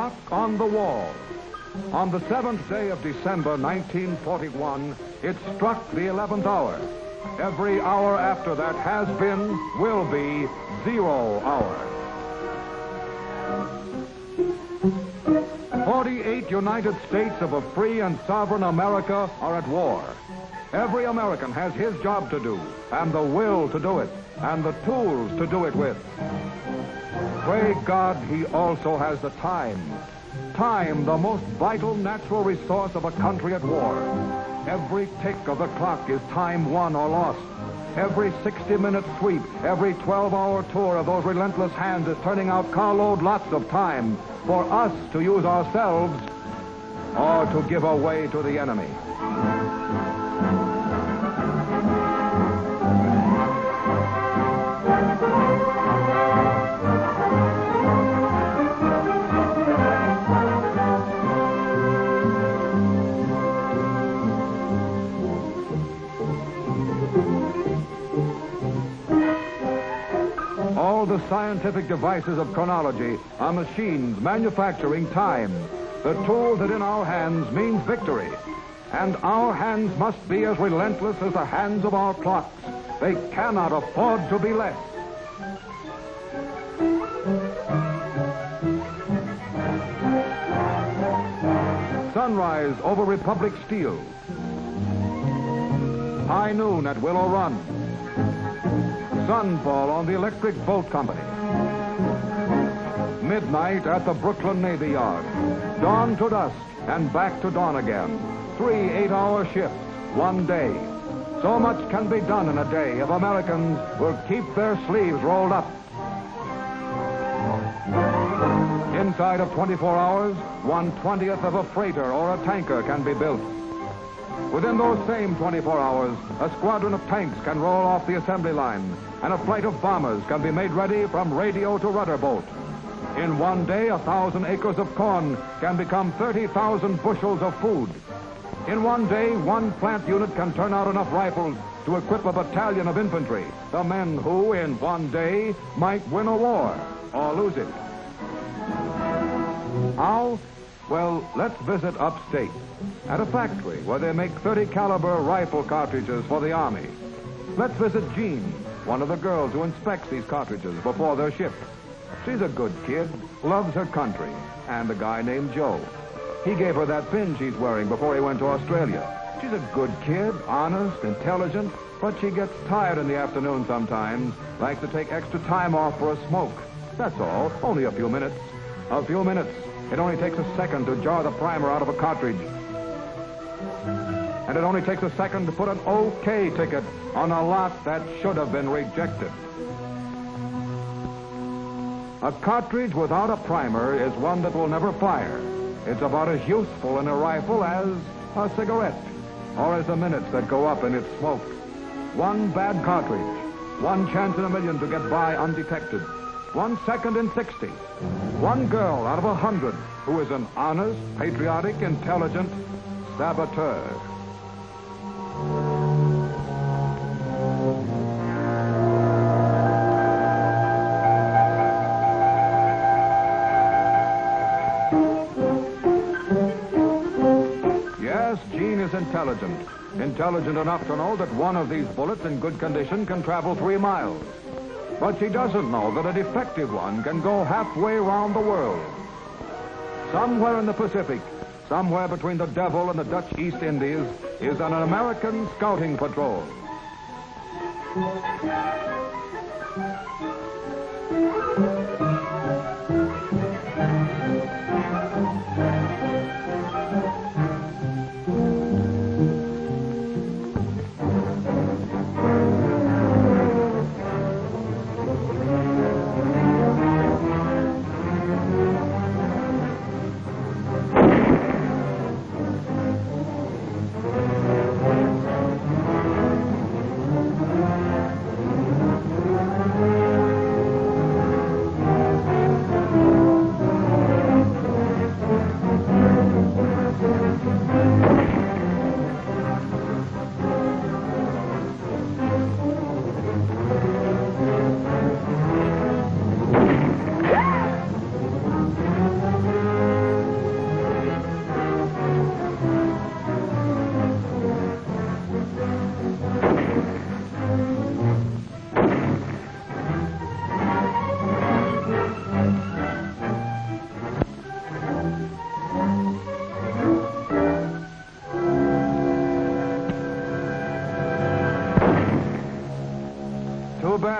clock on the wall. On the 7th day of December, 1941, it struck the 11th hour. Every hour after that has been, will be, 0 hour. 48 United States of a free and sovereign America are at war. Every American has his job to do, and the will to do it, and the tools to do it with. Pray God he also has the time. Time, the most vital natural resource of a country at war. Every tick of the clock is time won or lost. Every 60-minute sweep, every 12-hour tour of those relentless hands is turning out carload lots of time for us to use ourselves or to give away to the enemy. All the scientific devices of chronology are machines manufacturing time. The tool that in our hands means victory. And our hands must be as relentless as the hands of our clocks. They cannot afford to be less. Sunrise over Republic Steel. High noon at Willow Run. Sunfall on the Electric Boat Company. Midnight at the Brooklyn Navy Yard. Dawn to dusk and back to dawn again. 3 8-hour shifts, one day. So much can be done in a day if Americans will keep their sleeves rolled up. Inside of 24 hours, 1/20th of a freighter or a tanker can be built. Within those same 24 hours, a squadron of tanks can roll off the assembly line, and a flight of bombers can be made ready from radio to rudder boat. In one day, 1,000 acres of corn can become 30,000 bushels of food. In one day, one plant unit can turn out enough rifles to equip a battalion of infantry, the men who, in one day, might win a war or lose it. How? Well, let's visit upstate at a factory where they make 30 caliber rifle cartridges for the Army. Let's visit Jean, one of the girls who inspects these cartridges before they're shipped. She's a good kid, loves her country, and a guy named Joe. He gave her that pin she's wearing before he went to Australia. She's a good kid, honest, intelligent, but she gets tired in the afternoon sometimes, likes to take extra time off for a smoke. That's all, only a few minutes. A few minutes. It only takes a second to jar the primer out of a cartridge. And it only takes a second to put an OK ticket on a lot that should have been rejected. A cartridge without a primer is one that will never fire. It's about as useful in a rifle as a cigarette, or as the minutes that go up in its smoke. One bad cartridge, one chance in a million to get by undetected. 1 second in 60. One girl out of 100 who is an honest, patriotic, intelligent saboteur. Yes, Jean is intelligent. Intelligent enough to know that one of these bullets in good condition can travel 3 miles. But she doesn't know that a defective one can go halfway around the world. Somewhere in the Pacific, somewhere between the Devil and the Dutch East Indies, is an American scouting patrol.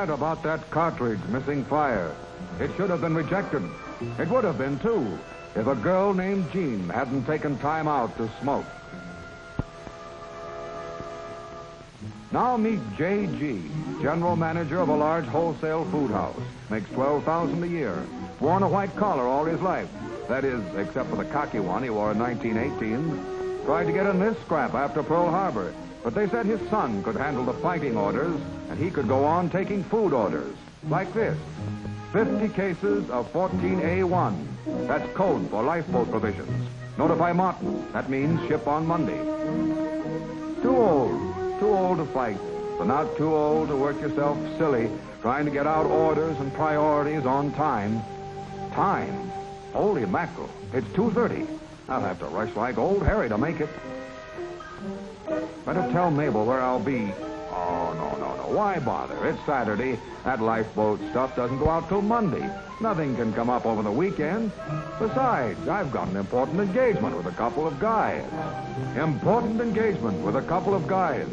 upset about that cartridge missing fire. It should have been rejected. It would have been, too, if a girl named Jean hadn't taken time out to smoke. Now meet J.G., general manager of a large wholesale food house. Makes $12,000 a year. Worn a white collar all his life. That is, except for the cocky one he wore in 1918. Tried to get in this scrap after Pearl Harbor, but they said his son could handle the fighting orders, and he could go on taking food orders. Like this. 50 cases of 14A1. That's code for lifeboat provisions. Notify Martin. That means ship on Monday. Too old to fight, but not too old to work yourself silly trying to get out orders and priorities on time. Time? Holy mackerel. It's 2:30. I'll have to rush like old Harry to make it. Better tell Mabel where I'll be. Oh, no. Why bother? It's Saturday. That lifeboat stuff doesn't go out till Monday. Nothing can come up over the weekend. Besides, I've got an important engagement with a couple of guys. Important engagement with a couple of guys.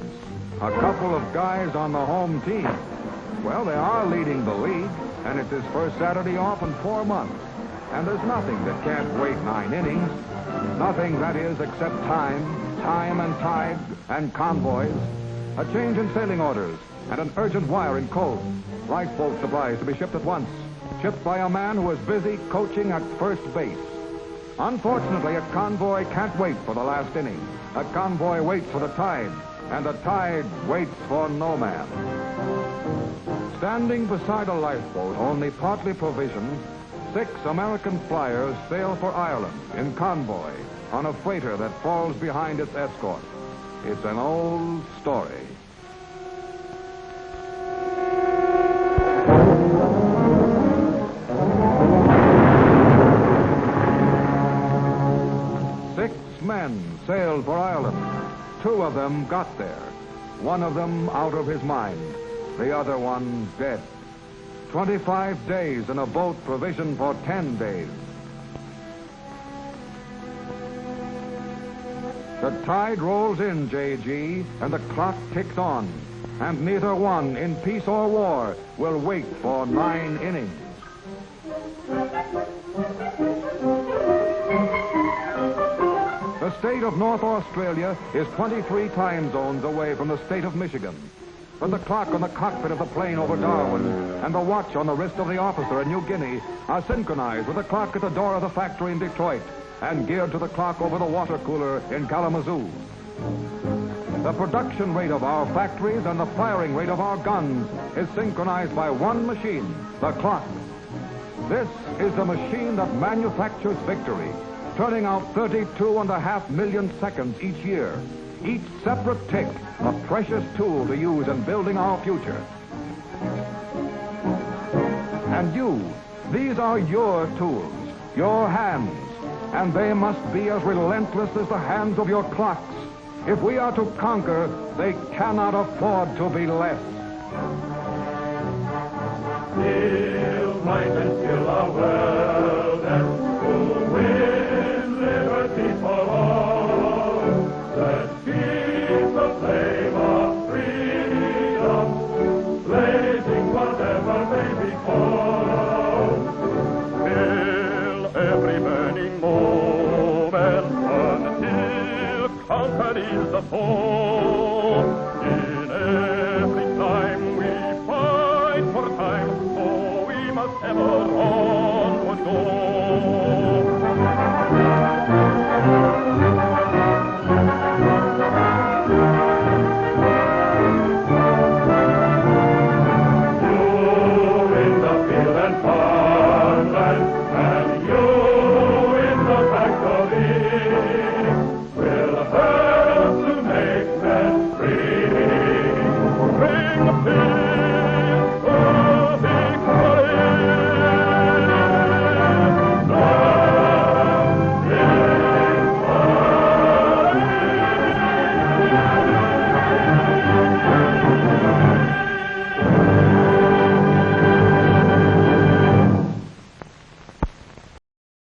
A couple of guys on the home team. Well, they are leading the league, and it's his first Saturday off in 4 months. And there's nothing that can't wait 9 innings. Nothing, that is, except time and tide and convoys. A change in sailing orders and an urgent wire in code. Lifeboat supplies to be shipped at once. Shipped by a man who is busy coaching at first base. Unfortunately, a convoy can't wait for the last inning. A convoy waits for the tide, and the tide waits for no man. Standing beside a lifeboat, only partly provisioned, 6 American flyers sail for Ireland in convoy on a freighter that falls behind its escort. It's an old story. Men sailed for Ireland. 2 of them got there. 1 of them out of his mind. The other one dead. 25 days in a boat provisioned for 10 days. The tide rolls in, J.G., and the clock ticks on. And neither one, in peace or war, will wait for 9 innings. The state of North Australia is 23 time zones away from the state of Michigan. But the clock on the cockpit of the plane over Darwin and the watch on the wrist of the officer in New Guinea are synchronized with the clock at the door of the factory in Detroit and geared to the clock over the water cooler in Kalamazoo. The production rate of our factories and the firing rate of our guns is synchronized by one machine, the clock. This is the machine that manufactures victory, turning out 32.5 million seconds each year. Each separate tick, a precious tool to use in building our future. And you, these are your tools, your hands, and they must be as relentless as the hands of your clocks. If we are to conquer, they cannot afford to be less. Still might and still our world and to win liberty for all. Let's keep the flame of freedom blazing whatever may befall. Fill every burning moment until conquered is the foe. In every time we fight for time, so we must ever onward go.